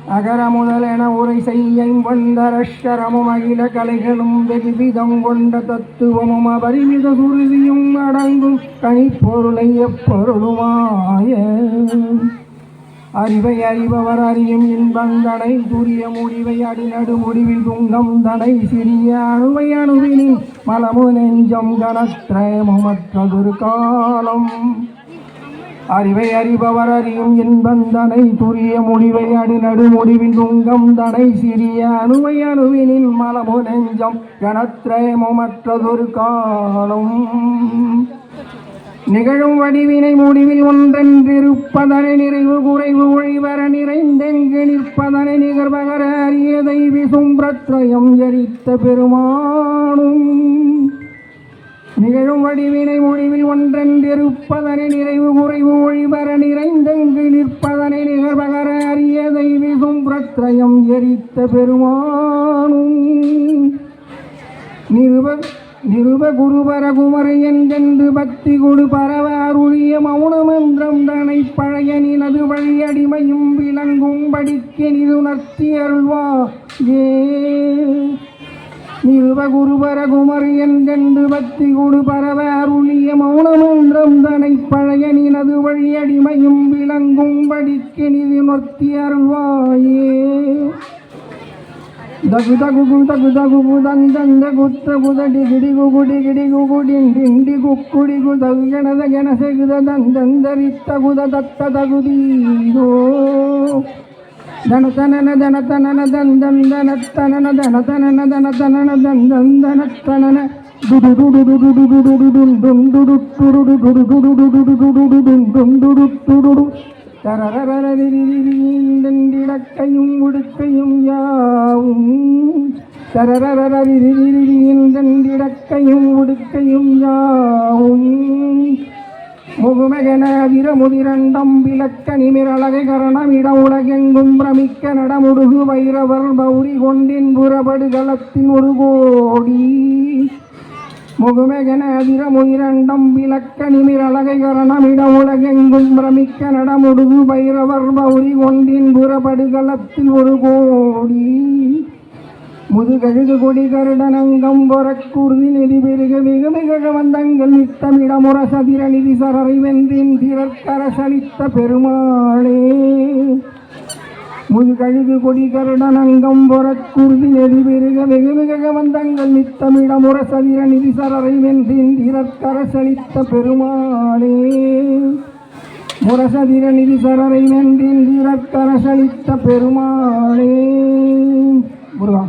அகர முதலென உரை செய்யும் வந்தரஷரமும் அகில கலைகளும் வெகுவிதம் கொண்ட தத்துவமும் அபரிமித சுருதியும் அடங்கும் கனிப்பொருளை எப்பொருளுமாய அறிவை அறிபவர் அறியும் இன்பந்தனை துரிய முடிவை அடிநடு முடிவில் துங்கம் தனை சிறிய அணுவை அணுவினின் மலமு நெஞ்சம் கனத்திரயமற்றதொரு காலம் அறிவை அறிபவர் அறியும் இன்பந்தனை துரிய முடிவை அடிநடு முடிவில் துங்கம் தனை சிறிய அணுவை அணுவினின் மலமு நெஞ்சம் கனத்திரயமற்றதொரு காலம் நிகழும் வடிவினை முடிவில் ஒன்றென்றிருப்பதனை நிறைவு குறைவு ஒழிவர நிறைந்தெங்கு நிற்பதனை நிகழ்வகர அரியதை விசும் பிரத்ரயம் எரித்த பெருமானும் நிகழும் வடிவினை முடிவில் ஒன்றென்றிருப்பதனை நிறைவு குறைவு ஒழிவர நிறைந்தெங்கு நிற்பதனை நிகழ்வகர அரியதை விசும் பிரத்ரயம் எரித்த பெருமானும் நிருப குருபர குமரி என்றென்று பக்தி கொடு பரவ அருளிய மௌனமன்றம் தனை பழைய நினது வழியடிமையும் விளங்கும் படிக்கெனிது உணர்த்தி அருள்வா ஏ நிருப குருபர குமரி என்றென்று பக்தி கொடு பரவ அருளிய மௌனமன்றம் தனை பழைய நினது வழியடிமையும் விளங்கும் படிக்கெனிது உணர்த்தி அருள்வாயே దగు దగు దగు దగు దంద గుత్త గుదడి గిడిగు గుడి గిడిగు గుడి డిండి గుక్కుడిగు దగనద గణసెగుద దందందరిత్త గుద దత్త దగుదీదో ధనతనన ధనతనన దందందనత్తనన ధనతనన ధనతనన దందందనత్తనన డుడు డుడు డుడు డుడు డుడు డుండు డుడు డుడు డుడు డుడు డుడు தரரரரிடக்கையும் உடுக்கையும் யாவும் தரரரரிடக்கையும் உடுக்கையும் யாவும் முகுமகன விரமுதிரண்டம் விளக்க நிமிரழகை கரணமிட உலகெங்கும் பிரமிக்க நடமுடுகு வைரவர் பௌரி கொண்டின் புறப்படுகளத்தின் ஒரு கோடி முகுமகன அதிரமுயிரண்டம் விளக்க நிமிரழகை கரணமிட உலகெங்கும் பிரமிக்க நடமுடுகு பைரவர் பௌரி கொண்டின் புறப்படுகளத்தில் ஒரு கோடி முதுகழுகு கொடி கருடனங்கம் பொறக்கூர்தி நெறி பெருக மிக மிக வந்தங்கள் நித்தமிட முரசதிர நிதி சரறை வென்றின் திரற்கரசளித்த பெருமாளே முதுகழுகு கொடி கருடனங்கம் பொறக்கூர்தி நெறி பெருக வெகு மிக வந்தங்கள் நித்தமிட முரசதிர நிதி சரறை வென்றின் திரற்கரசளித்த பெருமாளே முரசதிர நிதி சரறை வென்றின் திரற்கரசளித்த பெருமாளே முருகா